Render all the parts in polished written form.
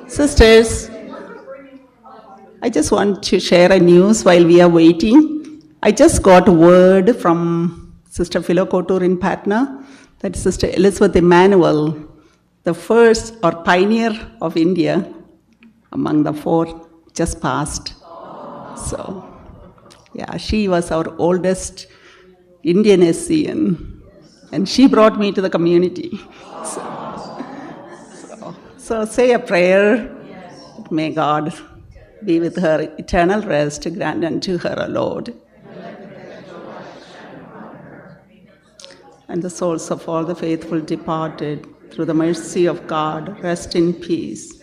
Sisters, I just want to share a news while we are waiting. I just got word from Sister Philokotur in Patna that Sister Elizabeth Emmanuel, the first or pioneer of India among the four, just passed. So, yeah, she was our oldest Indian SCN, and she brought me to the community. So say a prayer. May God be with her eternal rest, grant unto her, O Lord. And the souls of all the faithful departed, through the mercy of God, rest in peace.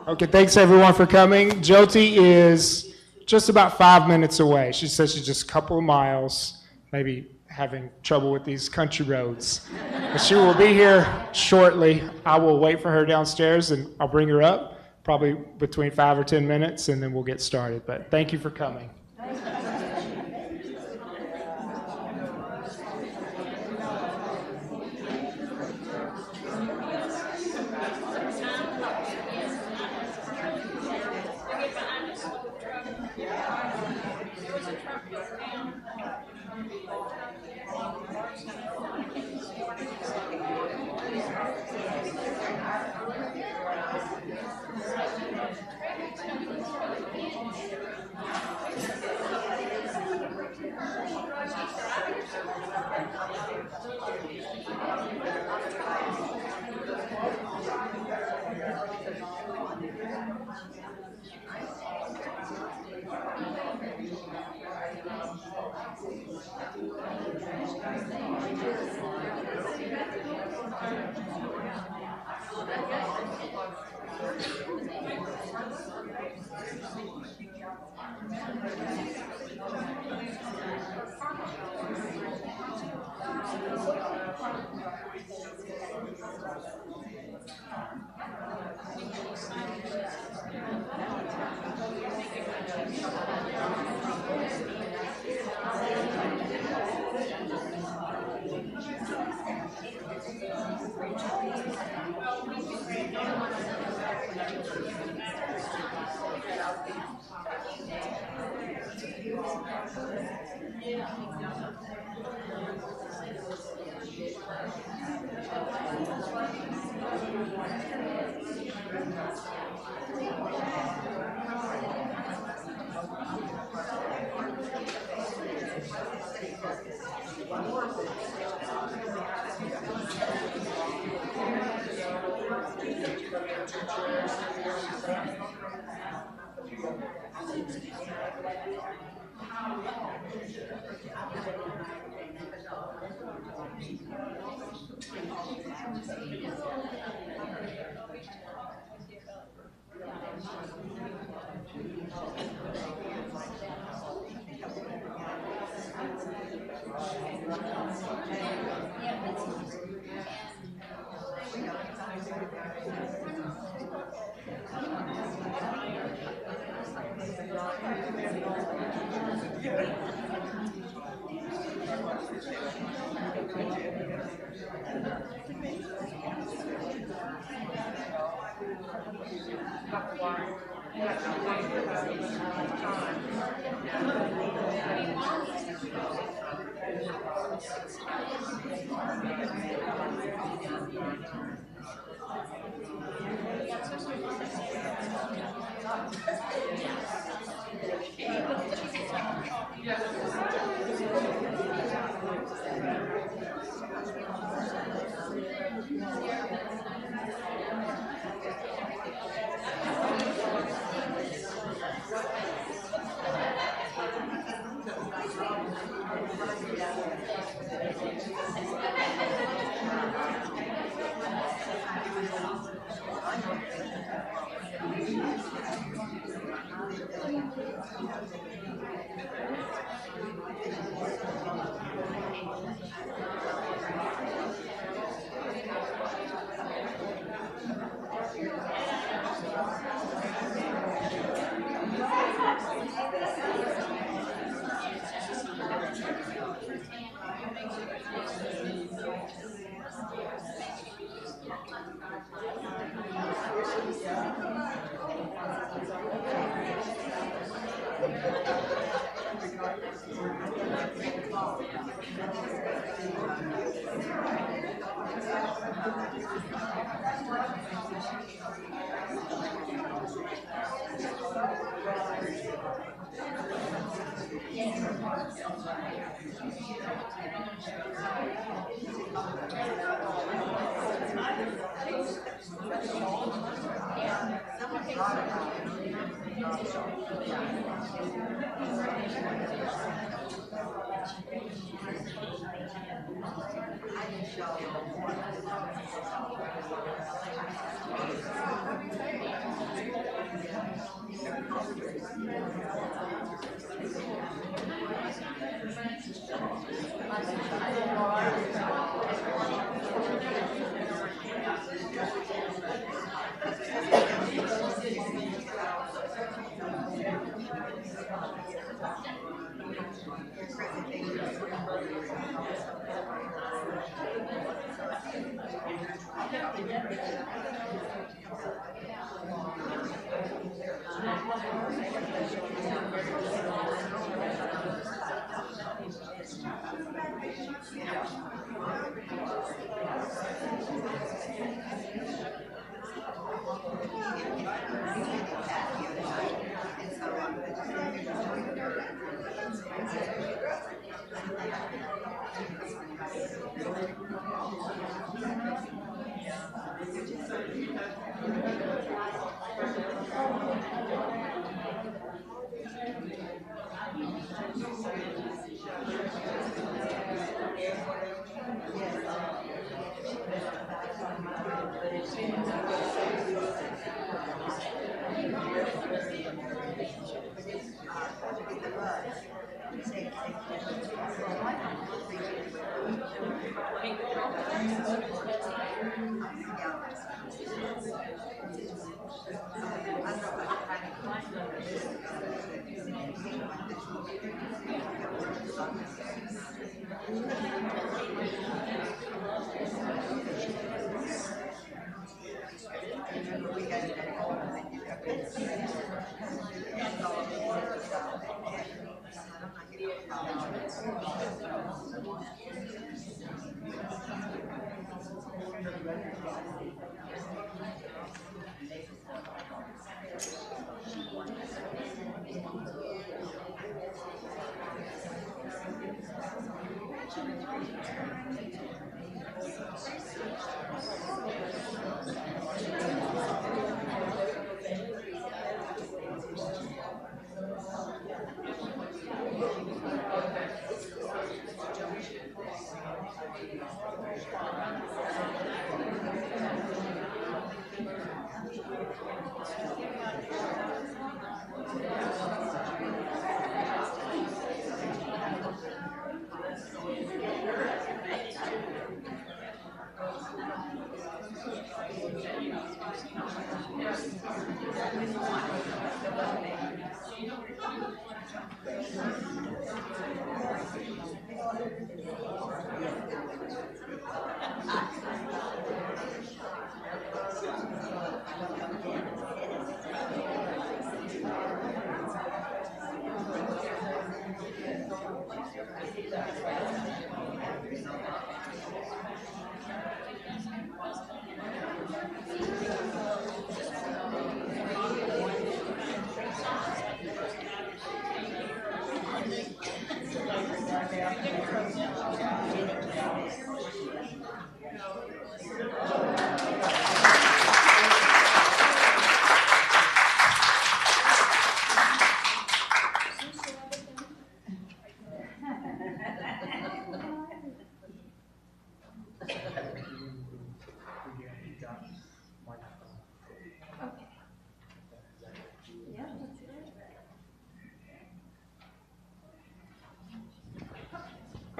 Okay, thanks everyone for coming. Jyoti is just about 5 minutes away. She says she's just a couple of miles, maybe having trouble with these country roads. But she will be here shortly. I will wait for her downstairs and I'll bring her up, probably between 5 or 10 minutes, and then we'll get started. But thank you for coming.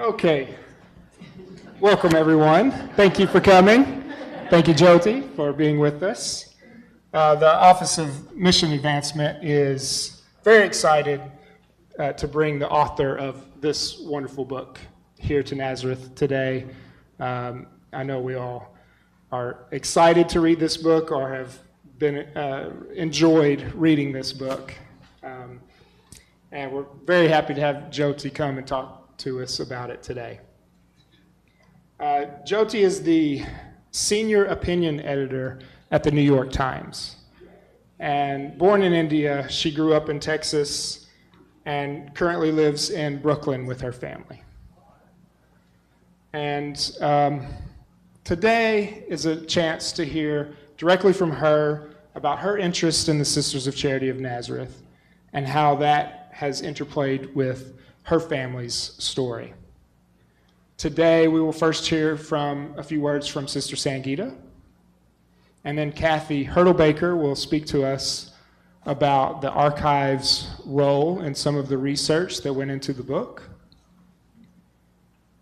Okay. Welcome, everyone. Thank you for coming. Thank you, Jyoti, for being with us. The Office of Mission Advancement is very excited to bring the author of this wonderful book here to Nazareth today. I know we all are excited to read this book or have been enjoyed reading this book. And we're very happy to have Jyoti come and talk to us about it today. Jyoti is the senior opinion editor at the New York Times. And born in India, she grew up in Texas and currently lives in Brooklyn with her family. And today is a chance to hear directly from her about her interest in the Sisters of Charity of Nazareth and how that has interplayed with her family's story. Today, we will first hear from a few words from Sister Sangita, and then Kathy Hurtlebaker will speak to us about the archive's role in some of the research that went into the book.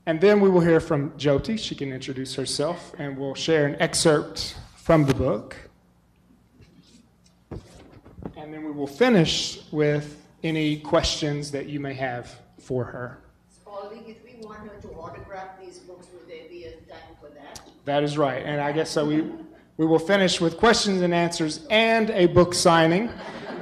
And then we will hear from Jyoti. She can introduce herself, and we'll share an excerpt from the book. And then we will finish with any questions that you may have for her. Spalding, if we want her to autograph these books, would there be a time for that? That is right. And I guess so we will finish with questions and answers and a book signing,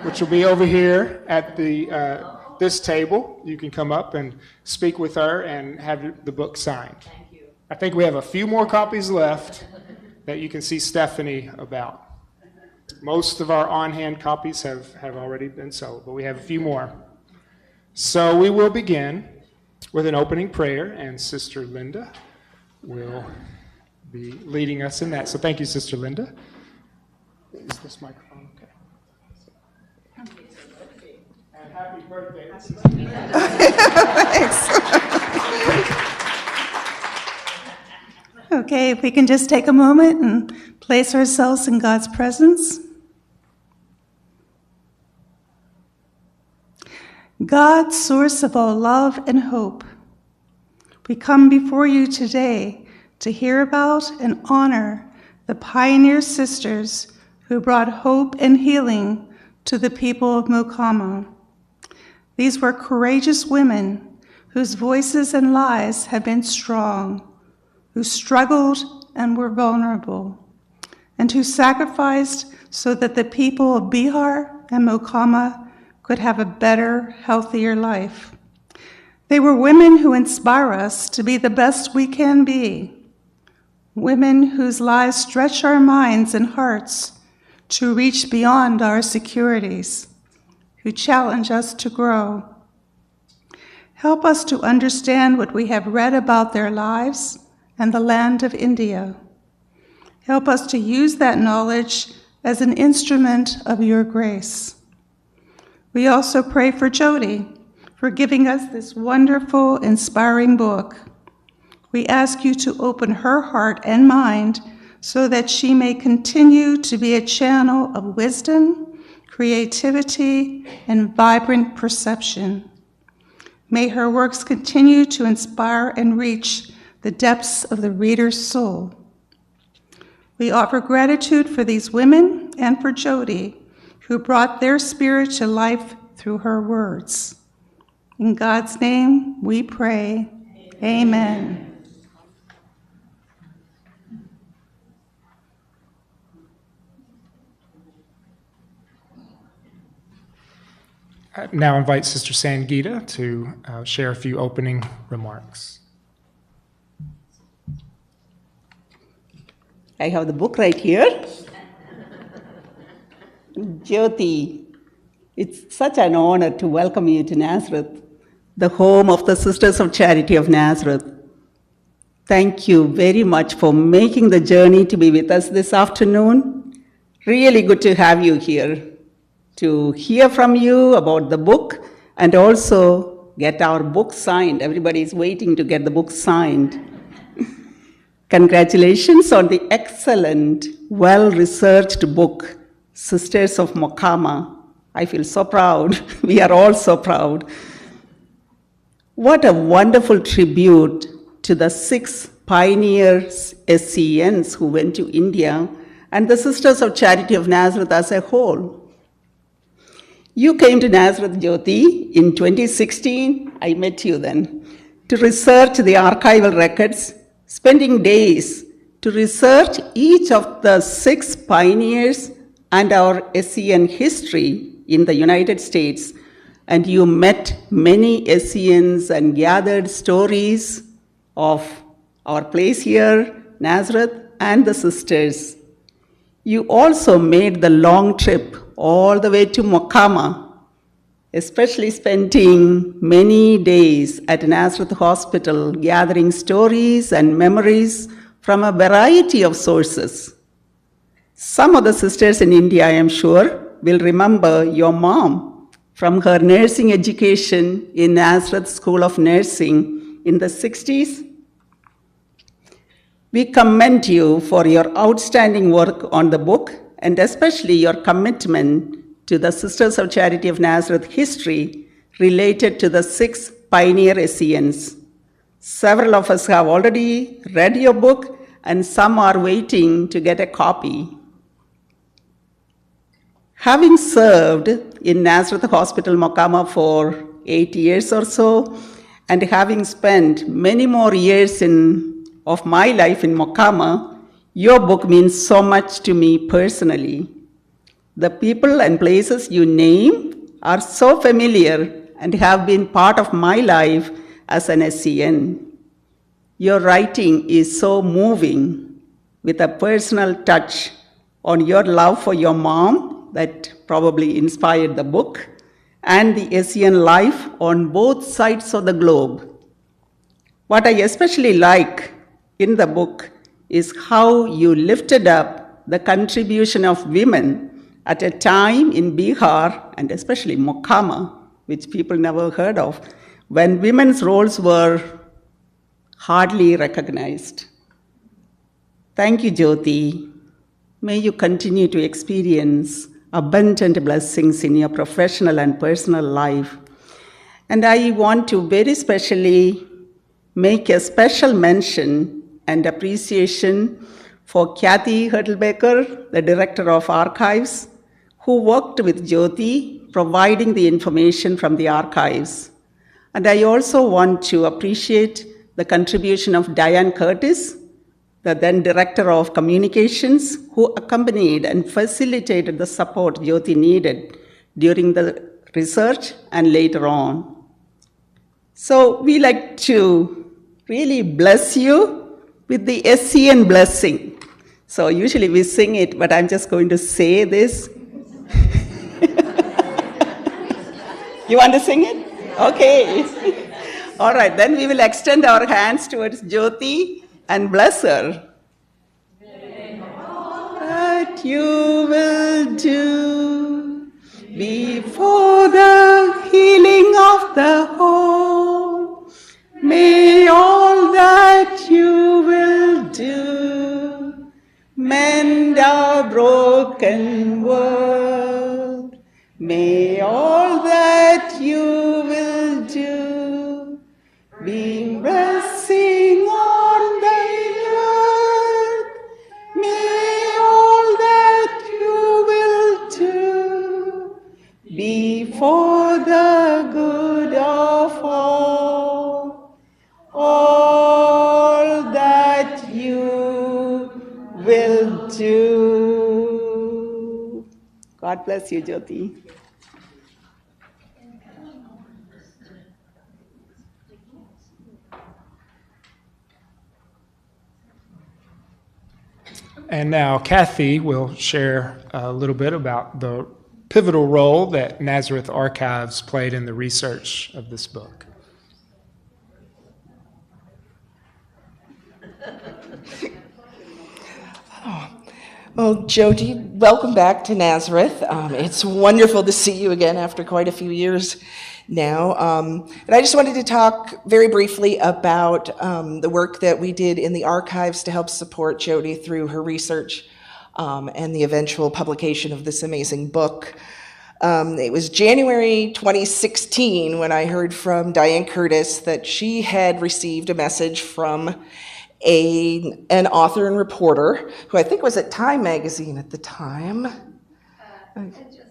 which will be over here at this table. You can come up and speak with her and have the book signed. Thank you. I think we have a few more copies left that you can see Stephanie about. Most of our on-hand copies have already been sold, but we have a few more. So we will begin with an opening prayer, and Sister Linda will be leading us in that. So thank you, Sister Linda. Is this microphone okay? And happy birthday, Sister Linda. Okay, if we can just take a moment and place ourselves in God's presence. God, source of all love and hope, we come before you today to hear about and honor the pioneer sisters who brought hope and healing to the people of Mokama. These were courageous women whose voices and lives have been strong, who struggled and were vulnerable, and who sacrificed so that the people of Bihar and Mokama could have a better, healthier life. They were women who inspire us to be the best we can be, women whose lives stretch our minds and hearts to reach beyond our securities, who challenge us to grow. Help us to understand what we have read about their lives and the land of India. Help us to use that knowledge as an instrument of your grace. We also pray for Jyoti for giving us this wonderful, inspiring book. We ask you to open her heart and mind so that she may continue to be a channel of wisdom, creativity, and vibrant perception. May her works continue to inspire and reach the depths of the reader's soul. We offer gratitude for these women and for Jyoti, who brought their spirit to life through her words. In God's name we pray, amen. I now invite Sister Sangita to share a few opening remarks. I have the book right here. Jyoti, it's such an honor to welcome you to Nazareth, the home of the Sisters of Charity of Nazareth. Thank you very much for making the journey to be with us this afternoon. Really good to have you here, to hear from you about the book and also get our book signed. Everybody is waiting to get the book signed. Congratulations on the excellent, well-researched book, Sisters of Mokama. I feel so proud. We are all so proud. What a wonderful tribute to the 6 pioneers SCNs who went to India and the Sisters of Charity of Nazareth as a whole. You came to Nazareth, Jyoti, in 2016. I met you then, to research the archival records, spending days to research each of the 6 pioneers and our SCN history in the United States. And you met many SCNs and gathered stories of our place here, Nazareth, and the sisters. You also made the long trip all the way to Mokama, especially spending many days at Nazareth Hospital gathering stories and memories from a variety of sources. Some of the sisters in India, I am sure, will remember your mom from her nursing education in Nazareth School of Nursing in the 60s. We commend you for your outstanding work on the book and especially your commitment to the Sisters of Charity of Nazareth history related to the 6 pioneer SCNs. Several of us have already read your book and some are waiting to get a copy. Having served in Nazareth Hospital, Mokama for 8 years or so, and having spent many more years of my life in Mokama, your book means so much to me personally. The people and places you name are so familiar and have been part of my life as an SCN. Your writing is so moving with a personal touch on your love for your mom that probably inspired the book and the SCN life on both sides of the globe. What I especially like in the book is how you lifted up the contribution of women at a time in Bihar and especially Mokama, which people never heard of, when women's roles were hardly recognized. Thank you, Jyoti. May you continue to experience abundant blessings in your professional and personal life. And I want to very specially make a special mention and appreciation for Kathy Hurtelbecker, the Director of Archives, who worked with Jyoti, providing the information from the archives. And I also want to appreciate the contribution of Diane Curtis, the then Director of Communications, who accompanied and facilitated the support Jyoti needed during the research and later on. So we like to really bless you with the SCN blessing. So usually we sing it, but I'm just going to say this. You want to sing it? Okay. All right, then we will extend our hands towards Jyoti and bless her. That you will do before the healing of the whole. May all that you will do mend our broken world. May all that you will do be blessing on the earth. May all that you will do be for the good of all. All that you will do. God bless you, Jyoti. And now Kathy will share a little bit about the pivotal role that Nazareth Archives played in the research of this book. Well, Jyoti, welcome back to Nazareth. It's wonderful to see you again after quite a few years now. And I just wanted to talk very briefly about the work that we did in the archives to help support Jyoti through her research and the eventual publication of this amazing book. It was January 2016 when I heard from Diane Curtis that she had received a message from an author and reporter who I think was at Time magazine at the time.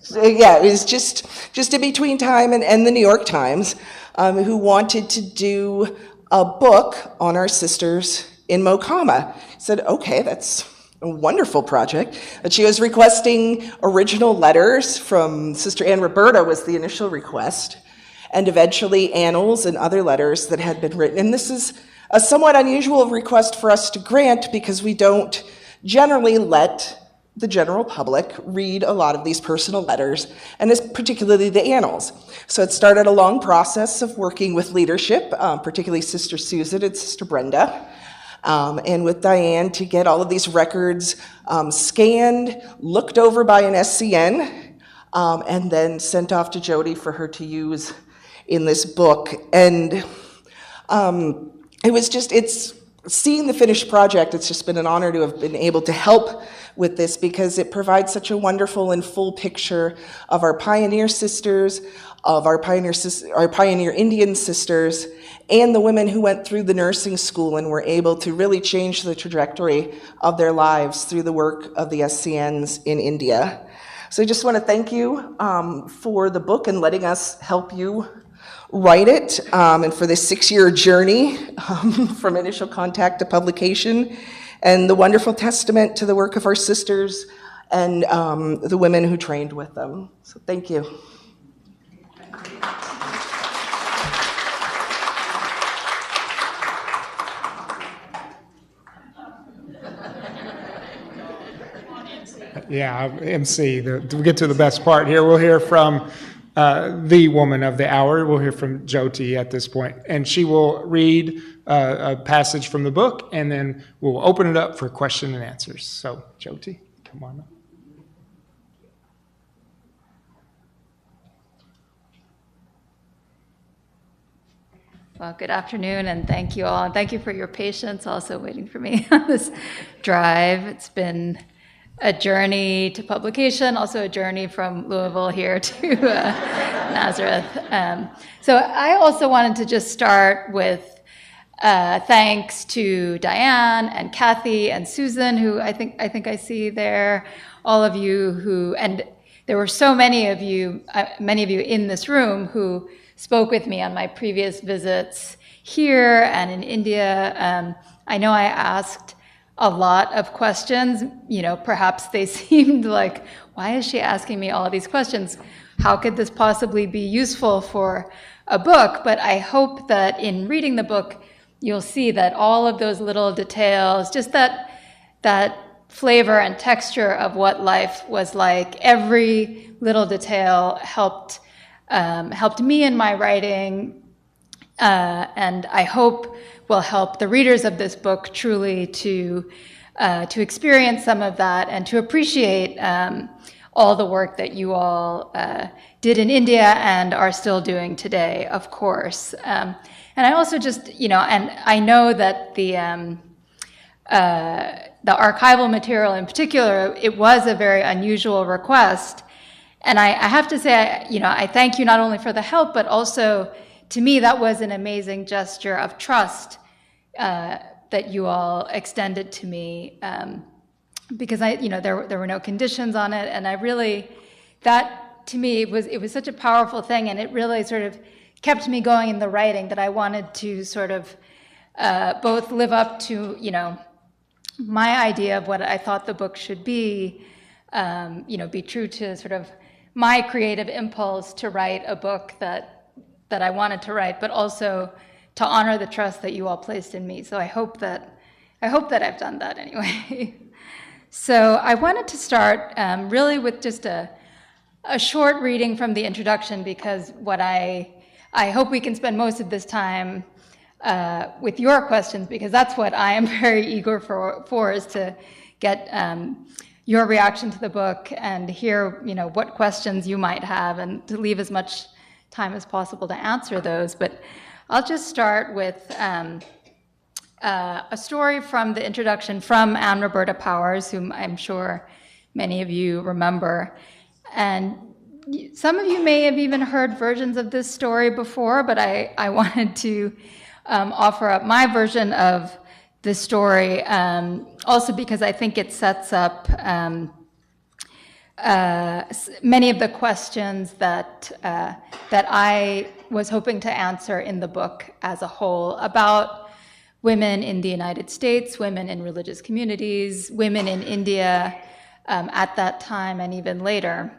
So, yeah, it was just in between Time and the New York Times, who wanted to do a book on our sisters in Mokama. I said, okay, that's a wonderful project. But she was requesting original letters from Sister Ann Roberta was the initial request, and eventually annals and other letters that had been written. And this is a somewhat unusual request for us to grant because we don't generally let the general public read a lot of these personal letters, and particularly the annals. So it started a long process of working with leadership, particularly Sister Susan and Sister Brenda, and with Diane to get all of these records scanned, looked over by an SCN, and then sent off to Jyoti for her to use in this book. And it's seeing the finished project, it's just been an honor to have been able to help with this because it provides such a wonderful and full picture of our pioneer sisters, of our pioneer Indian sisters, and the women who went through the nursing school and were able to really change the trajectory of their lives through the work of the SCNs in India. So I just want to thank you for the book and letting us help you write it, and for this 6-year journey from initial contact to publication, and the wonderful testament to the work of our sisters and the women who trained with them. So thank you. Yeah, MC, to get to the best part here, we'll hear from the woman of the hour. We'll hear from Jyoti at this point, and she will read a passage from the book, and then we'll open it up for question and answers. So, Jyoti, come on up. Well, good afternoon, and thank you all. And thank you for your patience, also waiting for me on this drive. It's been a journey to publication, also a journey from Louisville here to Nazareth. So I also wanted to just start with thanks to Diane and Kathy and Susan, who I think I see there, all of you who, and there were so many of you in this room who spoke with me on my previous visits here and in India. I know I asked a lot of questions. You know, perhaps they seemed like, why is she asking me all of these questions? How could this possibly be useful for a book? But I hope that in reading the book, you'll see that all of those little details, just that flavor and texture of what life was like, every little detail helped me in my writing, and I hope will help the readers of this book truly to experience some of that and to appreciate all the work that you all did in India and are still doing today, of course. And I also just, and I know that the archival material in particular, it was a very unusual request. And I have to say, I thank you not only for the help, but also, to me, that was an amazing gesture of trust that you all extended to me, because there were no conditions on it, and I really, that to me it was such a powerful thing, and it really sort of kept me going in the writing, that I wanted to sort of both live up to my idea of what I thought the book should be, be true to sort of my creative impulse to write a book that I wanted to write, but also to honor the trust that you all placed in me. So I hope that I've done that anyway. So I wanted to start really with just a short reading from the introduction, because what I hope we can spend most of this time with your questions, because that's what I am very eager for is to get your reaction to the book and hear what questions you might have, and to leave as much time as possible to answer those. But I'll just start with a story from the introduction from Anne Roberta Powers, whom I'm sure many of you remember. And some of you may have even heard versions of this story before, but I wanted to offer up my version of the story, also because I think it sets up many of the questions that I was hoping to answer in the book as a whole about women in the United States, women in religious communities, women in India at that time and even later.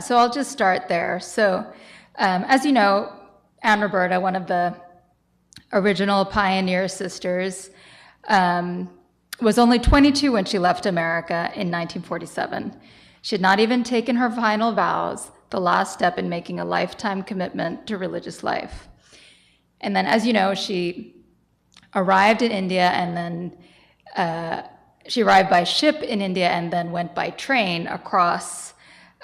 So I'll just start there. So as you know, Anne Roberta, one of the original pioneer sisters, was only 22 when she left America in 1947. She had not even taken her final vows, the last step in making a lifetime commitment to religious life. And then, as you know, she arrived in India, and then she arrived by ship in India and then went by train across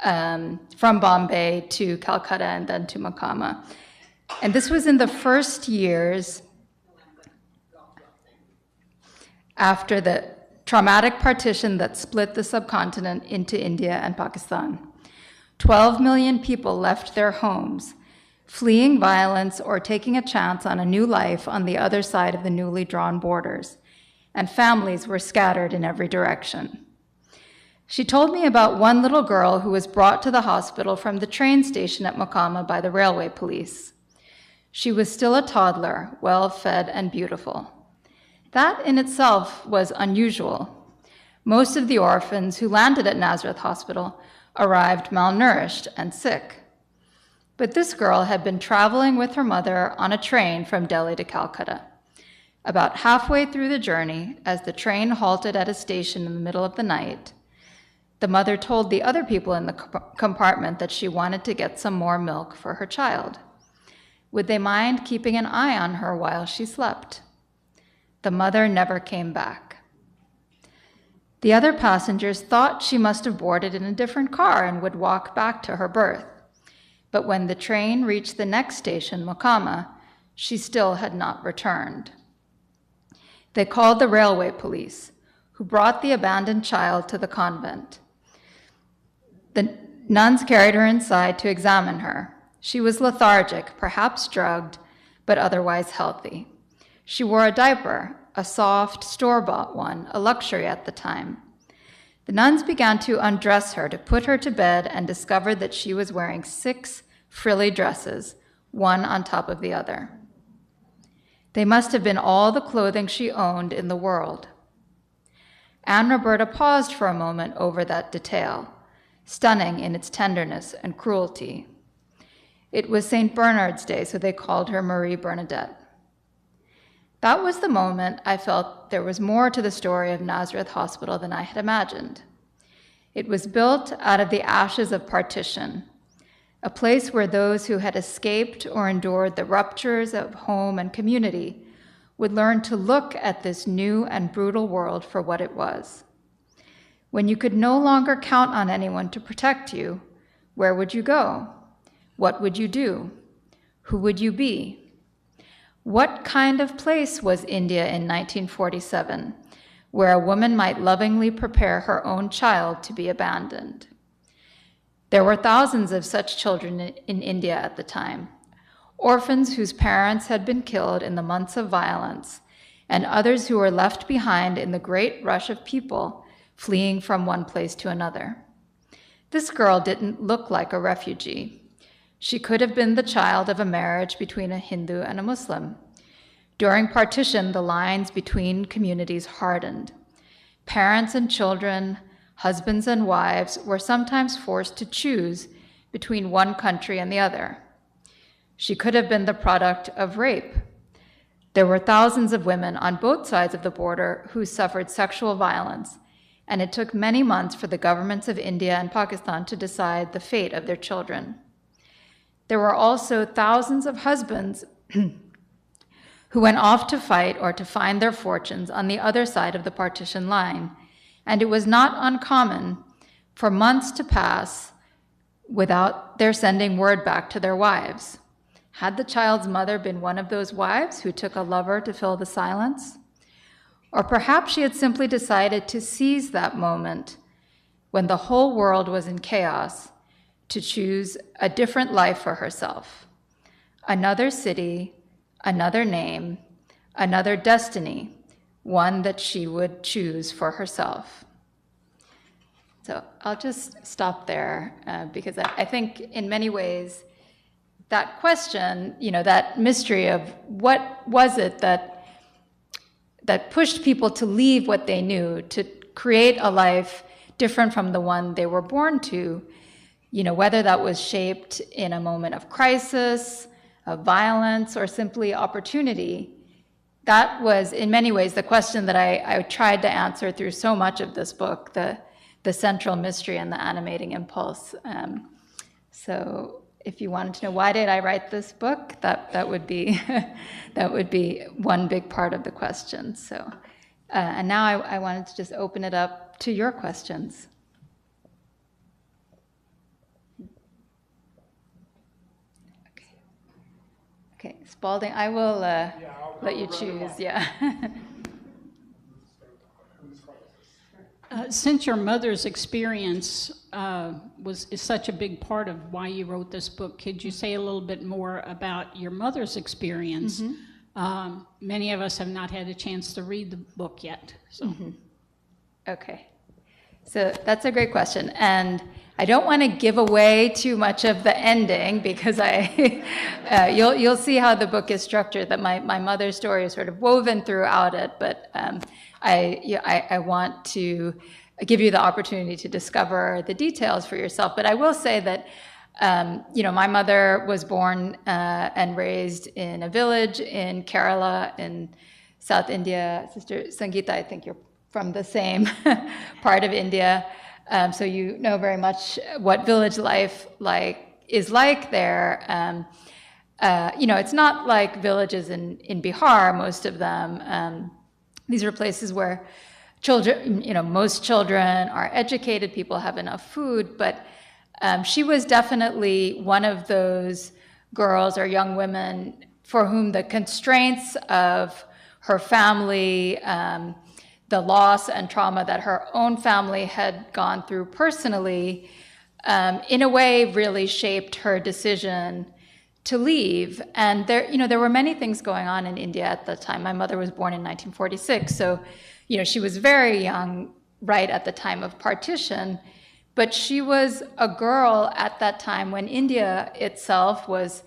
from Bombay to Calcutta and then to Mokama. And this was in the first years. after the traumatic partition that split the subcontinent into India and Pakistan. 12 million people left their homes, fleeing violence or taking a chance on a new life on the other side of the newly drawn borders, and families were scattered in every direction. She told me about one little girl who was brought to the hospital from the train station at Mokama by the railway police. She was still a toddler, well-fed and beautiful. That in itself was unusual. Most of the orphans who landed at Nazareth Hospital arrived malnourished and sick. But this girl had been traveling with her mother on a train from Delhi to Calcutta. About halfway through the journey, as the train halted at a station in the middle of the night, the mother told the other people in the compartment that she wanted to get some more milk for her child. Would they mind keeping an eye on her while she slept? The mother never came back. The other passengers thought she must have boarded in a different car and would walk back to her berth. But when the train reached the next station, Mokama, she still had not returned. They called the railway police, who brought the abandoned child to the convent. The nuns carried her inside to examine her. She was lethargic, perhaps drugged, but otherwise healthy. She wore a diaper, a soft, store-bought one, a luxury at the time. The nuns began to undress her to put her to bed and discovered that she was wearing 6 frilly dresses, one on top of the other. They must have been all the clothing she owned in the world. Anne Roberta paused for a moment over that detail, stunning in its tenderness and cruelty. It was St. Bernard's Day, so they called her Marie Bernadette. That was the moment I felt there was more to the story of Nazareth Hospital than I had imagined. It was built out of the ashes of partition, a place where those who had escaped or endured the ruptures of home and community would learn to look at this new and brutal world for what it was. When you could no longer count on anyone to protect you, where would you go? What would you do? Who would you be? What kind of place was India in 1947, where a woman might lovingly prepare her own child to be abandoned? There were thousands of such children in India at the time, orphans whose parents had been killed in the months of violence, and others who were left behind in the great rush of people fleeing from one place to another. This girl didn't look like a refugee. She could have been the child of a marriage between a Hindu and a Muslim. During partition, the lines between communities hardened. Parents and children, husbands and wives were sometimes forced to choose between one country and the other. She could have been the product of rape. There were thousands of women on both sides of the border who suffered sexual violence, and it took many months for the governments of India and Pakistan to decide the fate of their children. There were also thousands of husbands who went off to fight or to find their fortunes on the other side of the partition line, and it was not uncommon for months to pass without their sending word back to their wives. Had the child's mother been one of those wives who took a lover to fill the silence? Or perhaps she had simply decided to seize that moment when the whole world was in chaos to choose a different life for herself. Another city, another name, another destiny, one that she would choose for herself. So I'll just stop there because I think in many ways that question, that mystery of what was it that pushed people to leave what they knew, to create a life different from the one they were born to, whether that was shaped in a moment of crisis, of violence, or simply opportunity, that was in many ways the question that I tried to answer through so much of this book, the central mystery and the animating impulse. So if you wanted to know why did I write this book, that would be that would be one big part of the question. So, and now I wanted to just open it up to your questions. Okay, Spalding, I will let you choose. Yeah. Since your mother's experience is such a big part of why you wrote this book, could you say a little bit more about your mother's experience? Many of us have not had a chance to read the book yet. So. Okay. So that's a great question. And I don't want to give away too much of the ending because you'll see how the book is structured, that my mother's story is sort of woven throughout it, but I want to give you the opportunity to discover the details for yourself. But I will say that, my mother was born and raised in a village in Kerala in South India. Sister Sangeeta, I think you're from the same part of India. So you know very much what village life is like there. It's not like villages in Bihar, most of them. These are places where children, most children are educated, people have enough food, but she was definitely one of those girls or young women for whom the constraints of her family, the loss and trauma that her own family had gone through personally, in a way really shaped her decision to leave. And there were many things going on in India at the time. My mother was born in 1946, so she was very young right at the time of partition, but she was a girl at that time when India itself was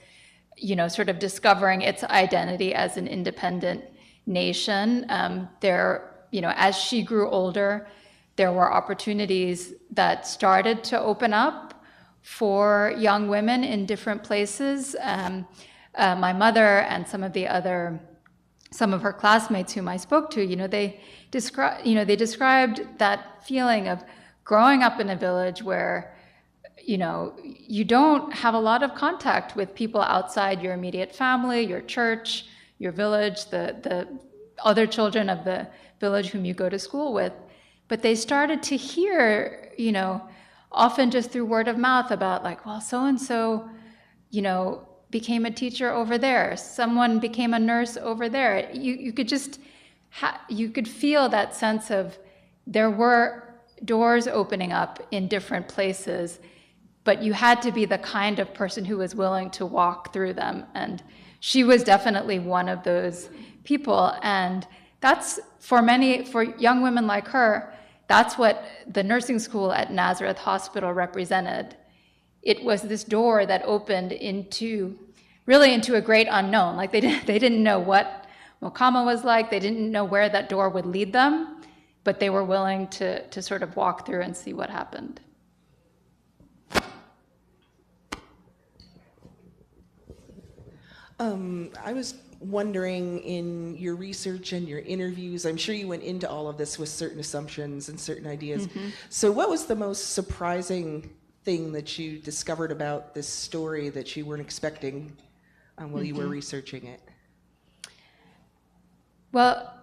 sort of discovering its identity as an independent nation. As she grew older, there were opportunities that started to open up for young women in different places. My mother and some of her classmates whom I spoke to, they described that feeling of growing up in a village where, you don't have a lot of contact with people outside your immediate family, your church, your village, the other children of the village whom you go to school with. But they started to hear, often just through word of mouth about so-and-so, became a teacher over there. Someone became a nurse over there. You could just, you could feel that sense of there were doors opening up in different places, but you had to be the kind of person who was willing to walk through them. And she was definitely one of those people. And that's for young women like her, that's what the nursing school at Nazareth Hospital represented. It was this door that opened into a great unknown. Like they didn't know what Mokama was like. They didn't know where that door would lead them, but they were willing to sort of walk through and see what happened. I was wondering, in your research and your interviews, I'm sure you went into all of this with certain assumptions and certain ideas. So what was the most surprising thing that you discovered about this story that you weren't expecting while you were researching it? Well,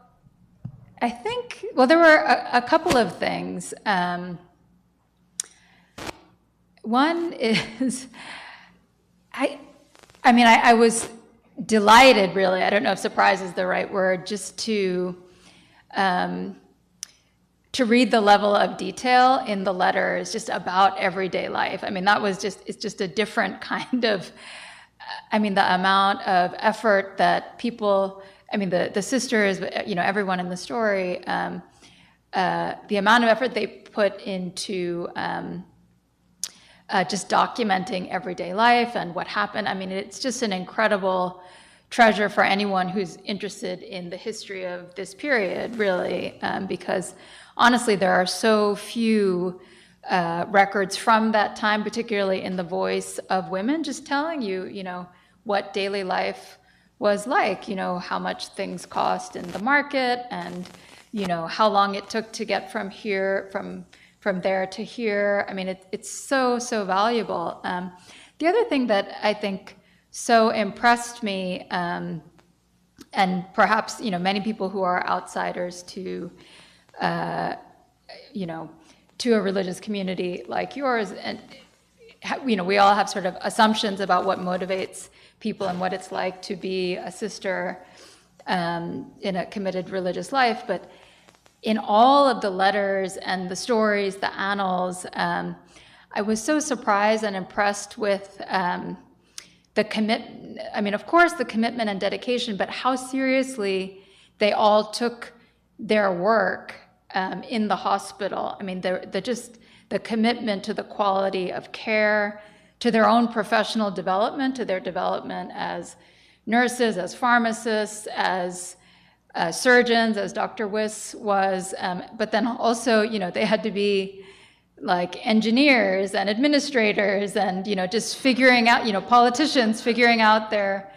I think, there were a couple of things. One is, I was delighted, really, I don't know if surprise is the right word, just to read the level of detail in the letters just about everyday life. It's just a different kind of, the amount of effort that people, the sisters, everyone in the story, the amount of effort they put into just documenting everyday life and what happened. It's just an incredible treasure for anyone who's interested in the history of this period, really, because honestly, there are so few records from that time, particularly in the voice of women, just telling you, what daily life was like, how much things cost in the market, and, how long it took to get from here, from there to here. It's so valuable. The other thing that I think so impressed me, and perhaps, many people who are outsiders to, to a religious community like yours, and, we all have sort of assumptions about what motivates people and what it's like to be a sister in a committed religious life, but in all of the letters and the stories, the annals, I was so surprised and impressed with the of course, the commitment and dedication, but how seriously they all took their work in the hospital. I mean, the commitment to the quality of care, to their own professional development, to their development as nurses, as pharmacists, as surgeons, as Dr. Wiss was, but then also, they had to be like engineers and administrators and, just figuring out, politicians figuring out their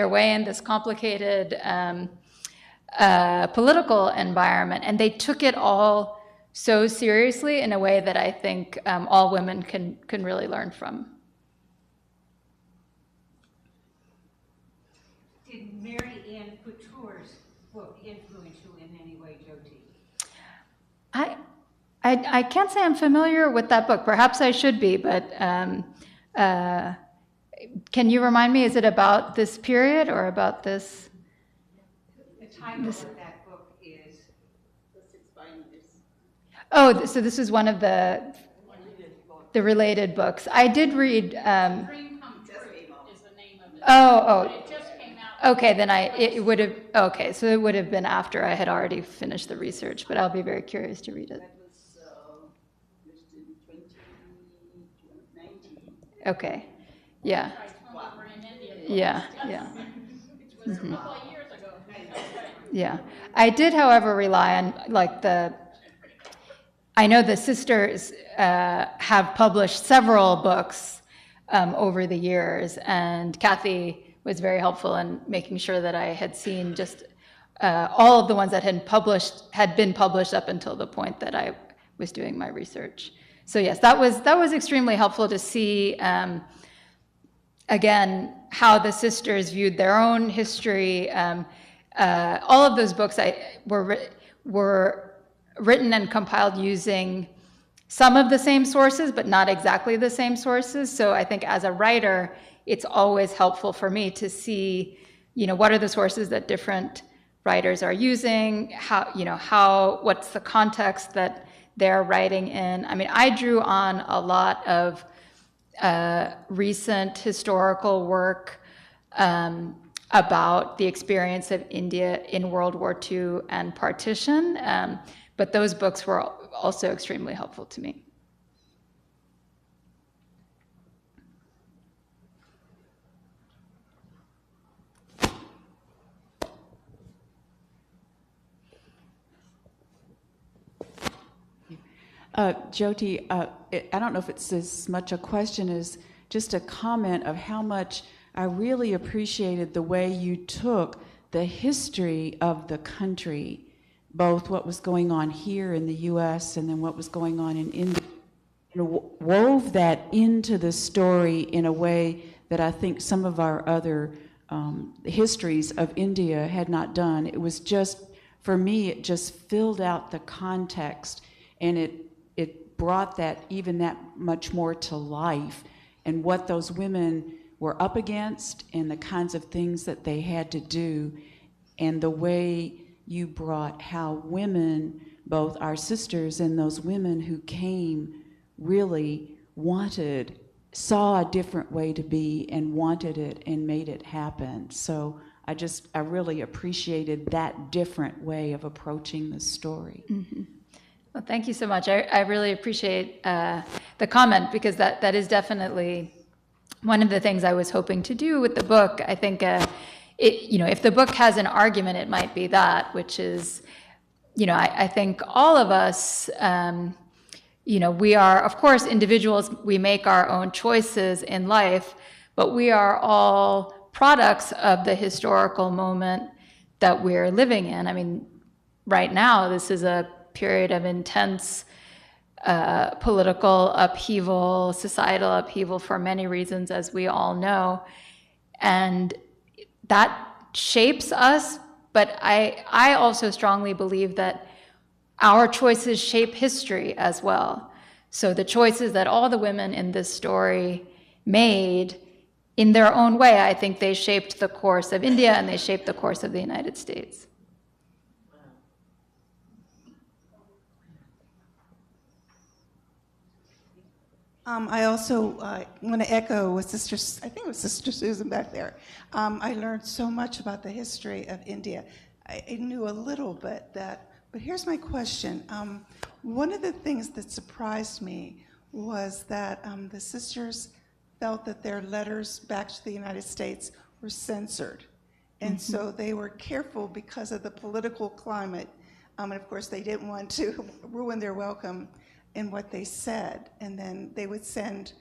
way in this complicated political environment. And they took it all so seriously in a way that I think all women can really learn from. Did Mary Ann Couture's book influence you in any way, Jyoti? I can't say I'm familiar with that book. Perhaps I should be, but can you remind me, is it about this period or about this? The title of that book is The Six Binders. Oh, so this is one of the related books. I did read. Dream Come True is the name of it. Oh. But it just came out. Okay, then it would have. Okay, so it would have been after I had already finished the research, but I'll be very curious to read it. That was published in 2019. Okay, yeah, Right, when we were in India. yeah. It was a couple of years ago. Yeah, I did, however, rely on I know the sisters have published several books over the years, and Kathy was very helpful in making sure that I had seen just all of the ones that had been published up until the point that I was doing my research. So yes, that was extremely helpful to see. Again, how the sisters viewed their own history. All of those books were written and compiled using some of the same sources, but not exactly the same sources. So I think as a writer, it's always helpful for me to see, what are the sources that different writers are using, what's the context that they're writing in. I mean, I drew on a lot of recent historical work about the experience of India in World War II and partition, but those books were also extremely helpful to me. Jyoti, I don't know if it's as much a question as just a comment of how much I really appreciated the way you took the history of the country, both what was going on here in the U.S. and then what was going on in India, and wove that into the story in a way that I think some of our other histories of India had not done. It was just, for me, it just filled out the context, and it brought that even that much more to life, and what those women were up against and the kinds of things that they had to do, and the way you brought how women, both our sisters and those women who came, really saw a different way to be and wanted it and made it happen. So I really appreciated that different way of approaching the story. Mm-hmm. Well, thank you so much. I really appreciate the comment, because that is definitely one of the things I was hoping to do with the book. I think, if the book has an argument, it might be that, which is, I think all of us, we are, of course, individuals. We make our own choices in life, but we are all products of the historical moment that we're living in. I mean, right now, this is a period of intense political upheaval, societal upheaval for many reasons, as we all know. And that shapes us, but I also strongly believe that our choices shape history as well. So the choices that all the women in this story made in their own way, I think they shaped the course of India and they shaped the course of the United States. I also want to echo what I think it was Sister Susan back there. I learned so much about the history of India. I knew a little bit but here's my question. One of the things that surprised me was that the sisters felt that their letters back to the United States were censored. And so they were careful because of the political climate. And of course, they didn't want to ruin their welcome in what they said. And then they would send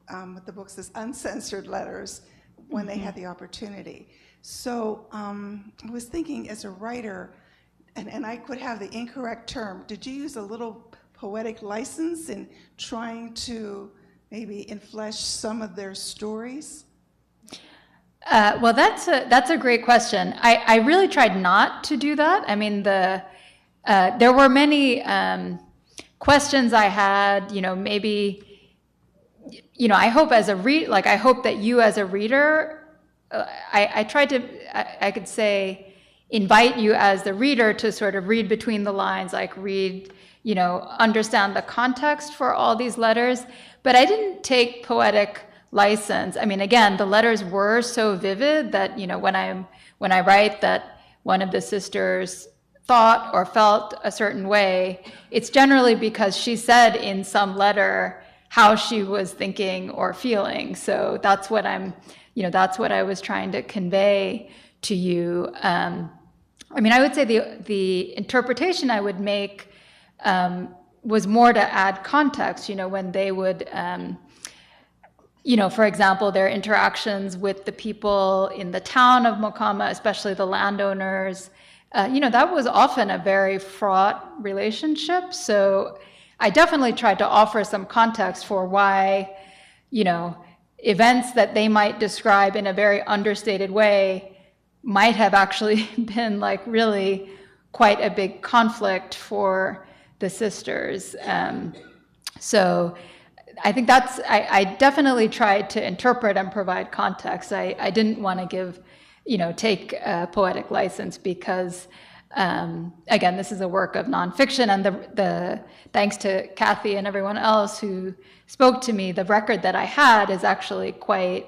what the book says, uncensored letters when they had the opportunity. So I was thinking as a writer, and I could have the incorrect term, did you use a little poetic license in trying to maybe enflesh some of their stories? Well, that's a great question. I really tried not to do that. I mean, there were many questions I had. Maybe, I hope as a I hope that you as a reader, I tried to, I could say, invite you as the reader to sort of read between the lines, like read, understand the context for all these letters. But I didn't take poetic license. I mean, again, the letters were so vivid that, when I write that one of the sisters thought or felt a certain way, it's generally because she said in some letter how she was thinking or feeling. So that's what that's what I was trying to convey to you. I mean, I would say the interpretation I would make was more to add context, when they would, for example, their interactions with the people in the town of Mokama, especially the landowners, that was often a very fraught relationship. So I definitely tried to offer some context for why, events that they might describe in a very understated way might have actually been really quite a big conflict for the sisters. So I think I definitely tried to interpret and provide context. I didn't want to give, take a poetic license because, again, this is a work of nonfiction, and the thanks to Kathy and everyone else who spoke to me, the record that I had is actually quite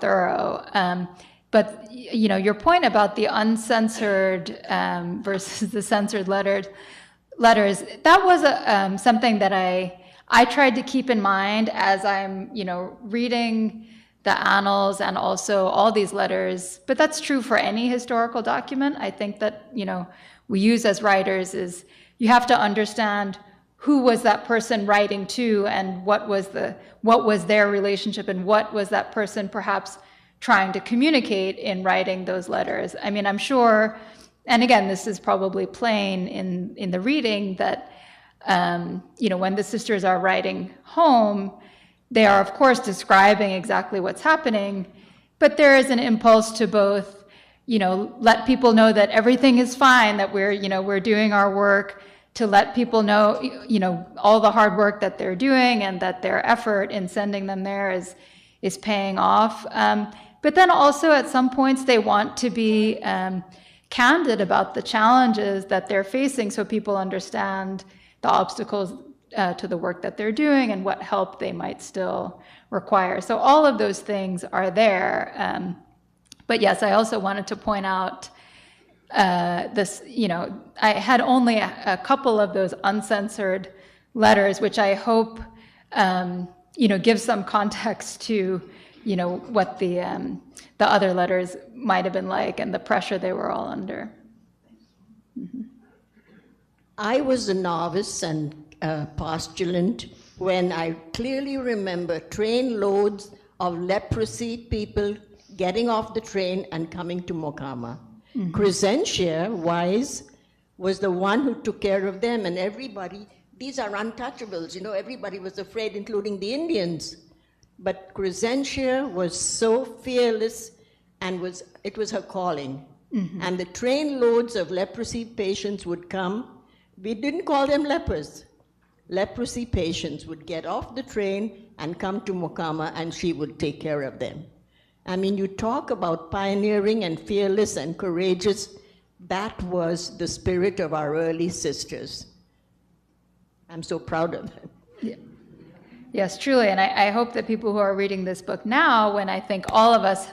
thorough. But your point about the uncensored versus the censored letters, that was something that I tried to keep in mind as I'm, reading the annals and also all these letters. But that's true for any historical document. I think that, we use as writers is you have to understand who was that person writing to and what was their relationship and what was that person perhaps trying to communicate in writing those letters. I mean, I'm sure, and again, this is probably plain in the reading that, when the sisters are writing home, they are, of course, describing exactly what's happening, but there is an impulse to both, let people know that everything is fine, that we're doing our work, to let people know, all the hard work that they're doing and that their effort in sending them there is paying off. But then also at some points they want to be candid about the challenges that they're facing so people understand the obstacles to the work that they're doing and what help they might still require. So all of those things are there. But yes, I also wanted to point out this, I had only a couple of those uncensored letters, which I hope, give some context to, what the other letters might have been like and the pressure they were all under. Mm-hmm. I was a novice and postulant when I clearly remember train loads of leprosy people getting off the train and coming to Mokama. Mm-hmm. Crescentia Wise was the one who took care of them, and everybody, these are untouchables, everybody was afraid, including the Indians. But Crescentia was so fearless, and it was her calling. Mm-hmm. And the train loads of leprosy patients would come. We didn't call them lepers. Leprosy patients would get off the train and come to Mokama, and she would take care of them. I mean, you talk about pioneering and fearless and courageous. That was the spirit of our early sisters. I'm so proud of them. Yeah. Yes, truly. And I hope that people who are reading this book now, when I think all of us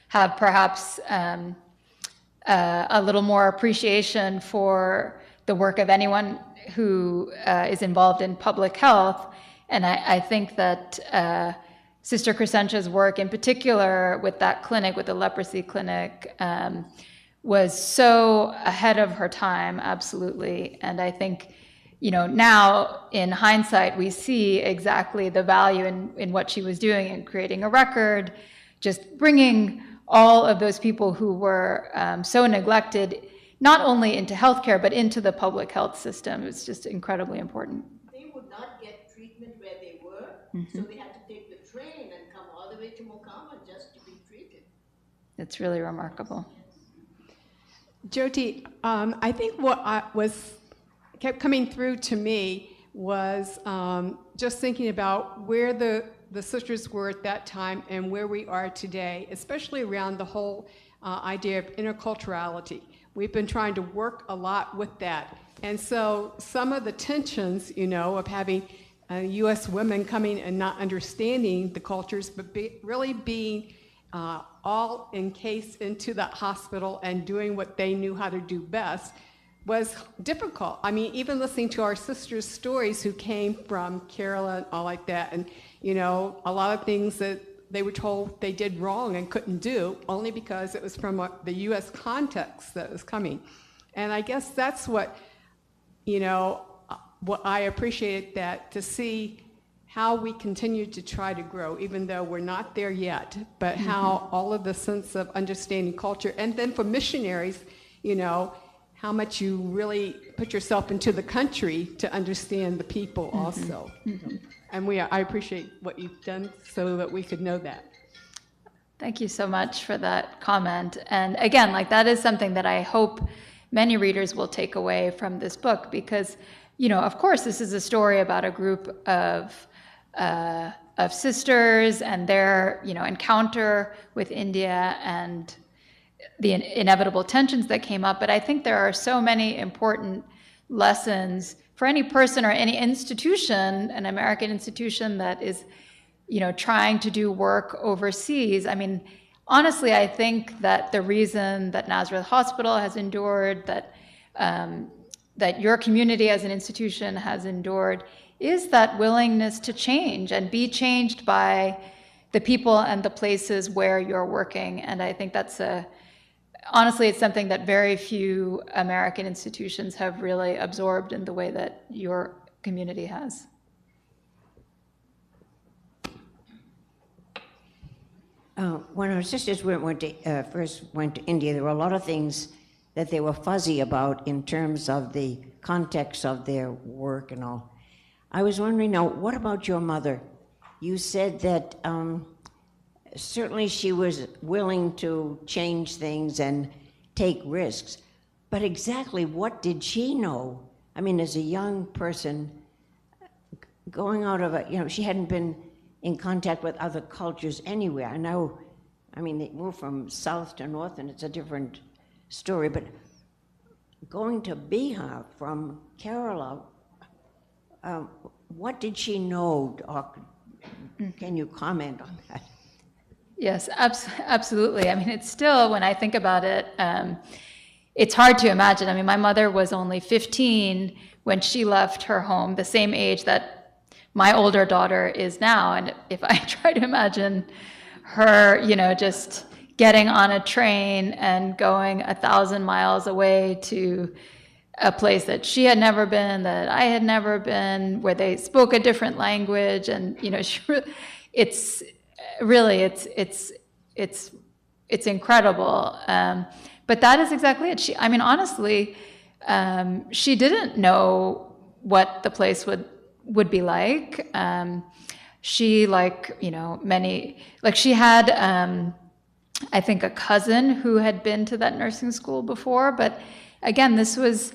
have perhaps a little more appreciation for the work of anyone who is involved in public health. And I think that Sister Crescentia's work in particular with that clinic, with the leprosy clinic, was so ahead of her time, absolutely. And I think, now in hindsight, we see exactly the value in what she was doing in creating a record, just bringing all of those people who were so neglected, not only into healthcare, but into the public health system. It's just incredibly important. They would not get treatment where they were, so they had to take the train and come all the way to Mokama just to be treated. It's really remarkable. Jyoti, I think what kept coming through to me was just thinking about where the sisters were at that time and where we are today, especially around the whole idea of interculturality. We've been trying to work a lot with that. And so some of the tensions, of having U.S. women coming and not understanding the cultures, but really being all encased into that hospital and doing what they knew how to do best was difficult. I mean, even listening to our sisters' stories who came from Kerala and all like that, and a lot of things that they were told they did wrong and couldn't do, only because it was from the U.S. context that was coming. And I guess that's what I appreciated, that to see how we continue to try to grow, even though we're not there yet, but how all of the sense of understanding culture, and then for missionaries, how much you really put yourself into the country to understand the people also. And I appreciate what you've done so that we could know that. Thank you so much for that comment. And again, that is something that I hope many readers will take away from this book, because, of course, this is a story about a group of sisters and their, encounter with India and the inevitable tensions that came up. But I think there are so many important lessons for any person or any institution, an American institution that is, trying to do work overseas. I mean, honestly, I think that the reason that Nazareth Hospital has endured, that your community as an institution has endured, is that willingness to change and be changed by the people and the places where you're working. And I think that's honestly, it's something that very few American institutions have really absorbed in the way that your community has. When our sisters first went to India, there were a lot of things that they were fuzzy about in terms of the context of their work and all. I was wondering now, what about your mother? You said that certainly she was willing to change things and take risks, but exactly what did she know? I mean, as a young person, going out of she hadn't been in contact with other cultures anywhere. I mean, they moved from south to north, and it's a different story, but going to Bihar from Kerala, what did she know? Or can you comment on that? Yes, absolutely. I mean, it's still, when I think about it, it's hard to imagine. I mean, my mother was only 15 when she left her home, the same age that my older daughter is now. And if I try to imagine her, just getting on a train and going 1,000 miles away to a place that she had never been, that I had never been, where they spoke a different language, and it's incredible. But that is exactly it. Honestly, she didn't know what the place would be like. She, she had, I think, a cousin who had been to that nursing school before. But again, this was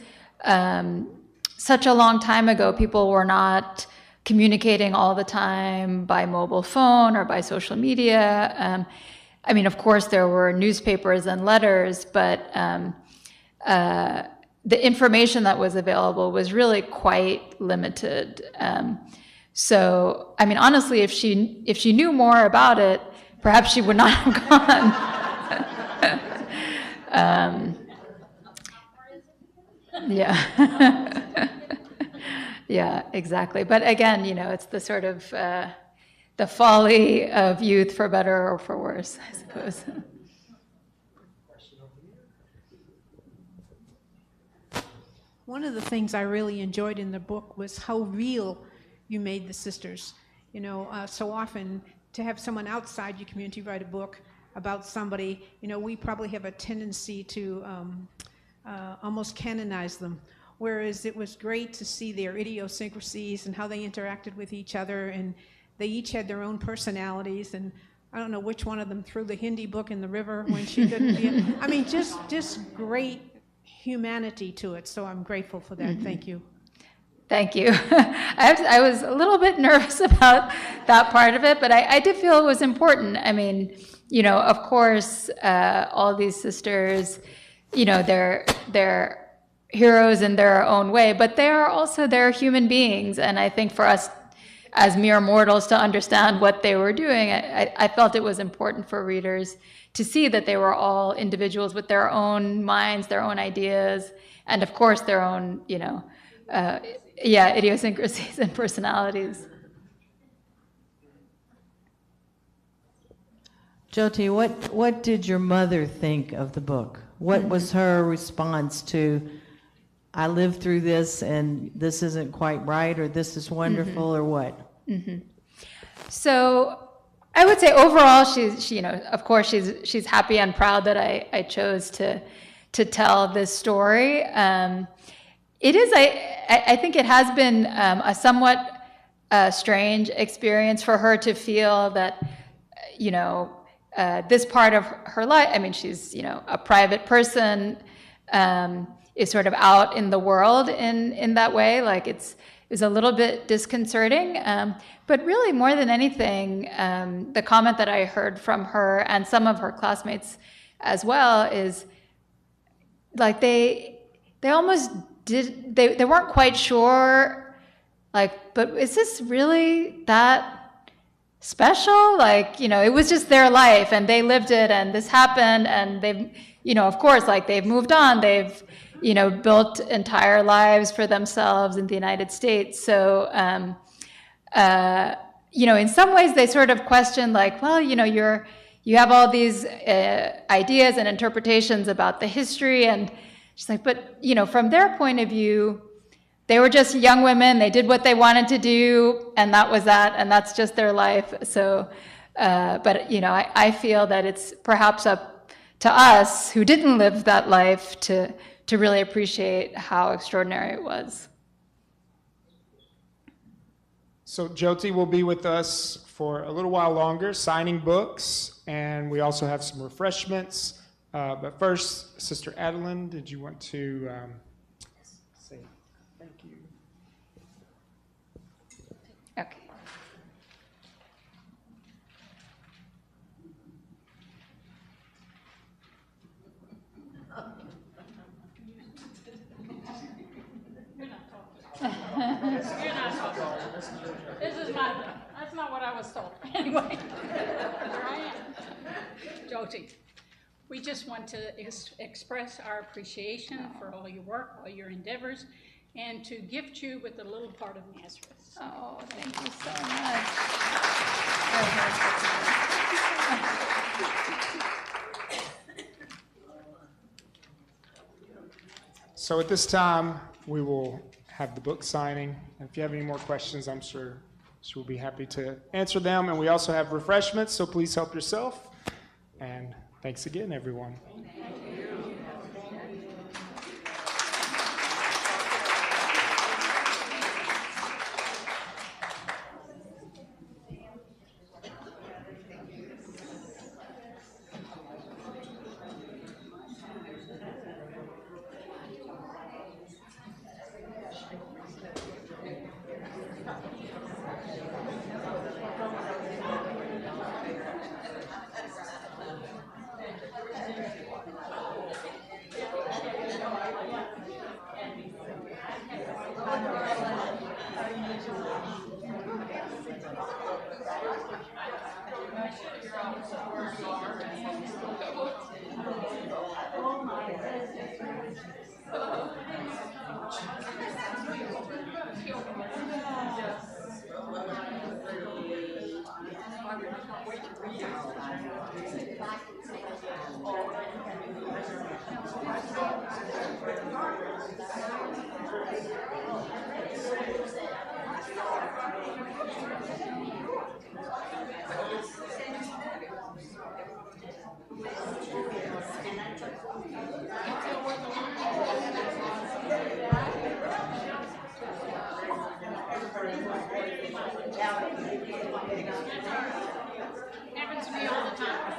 such a long time ago. People were not communicating all the time by mobile phone or by social media. Of course, there were newspapers and letters, but the information that was available was really quite limited. So, I mean, honestly, if she knew more about it, perhaps she would not have gone. Yeah. Yeah, exactly. But again, it's the sort of the folly of youth, for better or for worse, I suppose. One of the things I really enjoyed in the book was how real you made the sisters. So often to have someone outside your community write a book about somebody, we probably have a tendency to almost canonize them. Whereas it was great to see their idiosyncrasies and how they interacted with each other, and they each had their own personalities. And I don't know which one of them threw the Hindi book in the river when she couldn't be it. I mean, just great humanity to it. So I'm grateful for that. Mm-hmm. Thank you. Thank you. I was a little bit nervous about that part of it, but I did feel it was important. I mean, of course, all these sisters, they're heroes in their own way, but they're human beings. And I think for us as mere mortals to understand what they were doing, I felt it was important for readers to see that they were all individuals with their own minds, their own ideas, and of course their own, idiosyncrasies and personalities. Jyoti, what did your mother think of the book? What was her response to, I lived through this and this isn't quite right, or this is wonderful, or what? Mm-hmm. So I would say overall, she of course she's happy and proud that I chose to tell this story. It is, I think it has been a somewhat strange experience for her to feel that, this part of her life, I mean, she's, a private person, is sort of out in the world in that way. Like it's a little bit disconcerting. But really more than anything, the comment that I heard from her and some of her classmates as well is like they almost did, they weren't quite sure, like, but is this really that special? Like, it was just their life and they lived it and this happened and they've, of course, like they've moved on, they've, built entire lives for themselves in the United States. So, in some ways they sort of question like, well, you have all these ideas and interpretations about the history, and she's like, but, from their point of view, they were just young women, they did what they wanted to do, and that was that, and that's just their life. So, but, I feel that it's perhaps up to us who didn't live that life to really appreciate how extraordinary it was. So Jyoti will be with us for a little while longer, signing books, and we also have some refreshments. But first, Sister Adeline, did you want to say thank you? Okay. You're not talking. This is my thing. That's not what I was told. Anyway, here I am. Jyoti, we just want to express our appreciation for all your work, all your endeavors, and to gift you with a little part of Nazareth. Oh, thank you so much. So at this time, we will have the book signing. And if you have any more questions, I'm sure she will be happy to answer them. And we also have refreshments, so please help yourself. And thanks again, everyone. Happens to me all the time.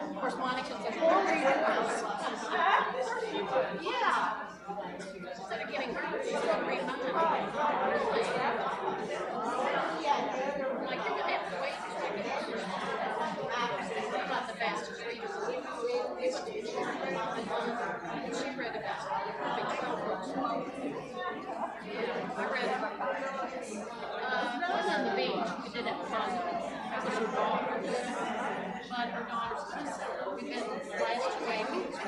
Of course, Monica said, yeah. Instead of getting hurt, she's going to read mine. I'm like, you're going to have to wait to take it. I'm not the fastest reader. And she read about big trouble. Yeah, I read one on the beach. We did it fun. That was her daughter. But her daughter's going to sell it. We've been last 2 weeks.